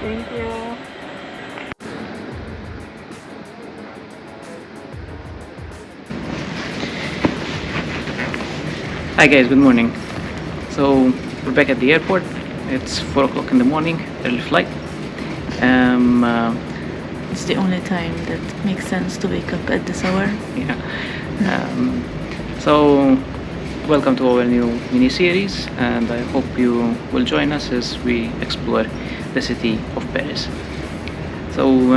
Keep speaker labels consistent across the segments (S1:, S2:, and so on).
S1: Thank you.
S2: Hi guys, good morning. So we're back at the airport. It's 4 o'clock in the morning, early flight.
S1: It's the only time that makes sense to wake up at this hour.
S2: Yeah. So welcome to our new mini-series, and I hope you will join us as we explore the city of Paris. So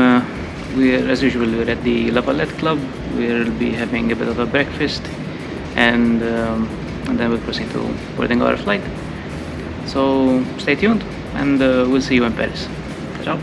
S2: as usual, we're at the La Valette Club. We'll be having a bit of a breakfast, and then we'll proceed to boarding our flight. So stay tuned, and we'll see you in Paris. Ciao.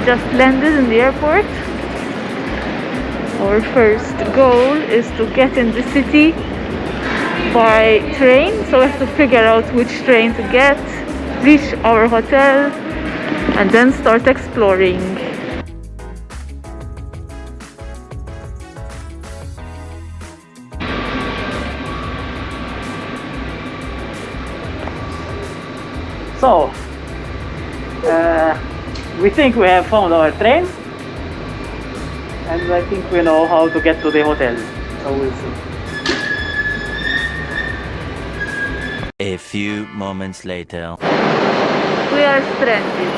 S1: Just landed in the airport. Our first goal is to get in the city by train, so we have to figure out which train to get, reach our hotel, and then start exploring.
S2: So, we think we have found our train, and I think we know how to get to the hotel. So we'll see.
S3: A few moments later.
S1: We are stranded.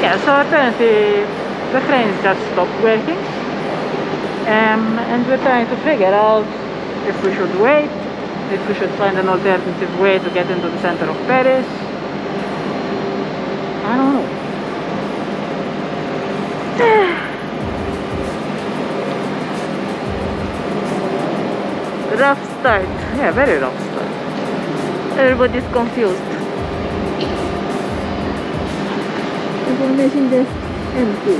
S2: Yeah, so apparently the trains just stopped working, and we're trying to figure out if we should wait, if we should find an alternative way to get into the center of Paris. I don't know.
S1: Rough start.
S2: Yeah, very rough start.
S1: Everybody's confused. Information desk empty.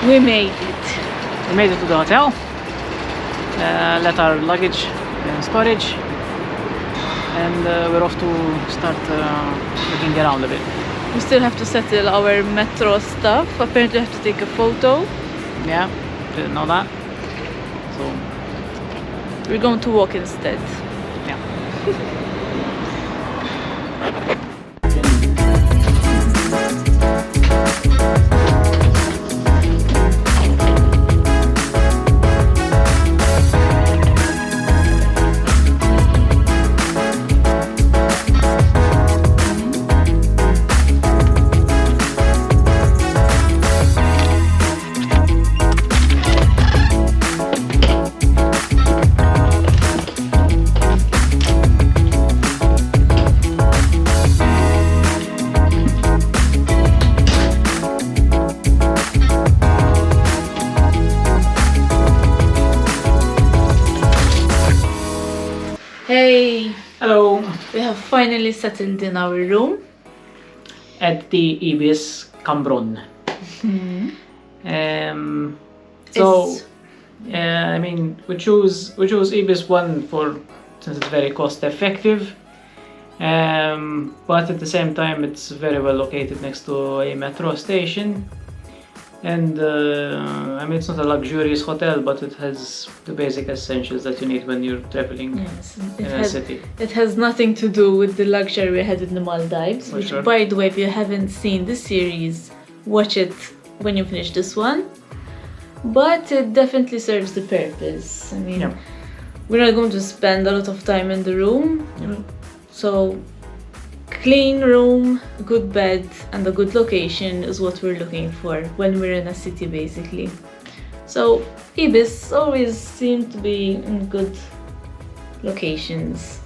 S1: We made it.
S2: We made it to the hotel, let our luggage in storage, and we're off to start looking around a bit.
S1: We still have to settle our metro stuff. Apparently we have to take a photo.
S2: Yeah, didn't know that. So,
S1: We're going to walk instead.
S2: yeah.
S1: Hey,
S2: Hello.
S1: we have finally settled in our room.
S2: At the Ibis, Cambronne. So, I mean, we choose Ibis one since it's very cost effective, but at the same time it's very well located next to a metro station. And I mean, it's not a luxurious hotel, but it has the basic essentials that you need when you're traveling
S1: Yes,
S2: in a city.
S1: it has nothing to do with the luxury we had in the Maldives,
S2: For
S1: which,
S2: sure.
S1: by the way, if you haven't seen this series, watch it when you finish this one. But it definitely serves the purpose. I mean,
S2: Yeah.
S1: we're not going to spend a lot of time in the room, so clean room, good bed, and a good location is what we're looking for when we're in a city, basically. So Ibis always seem to be in good locations.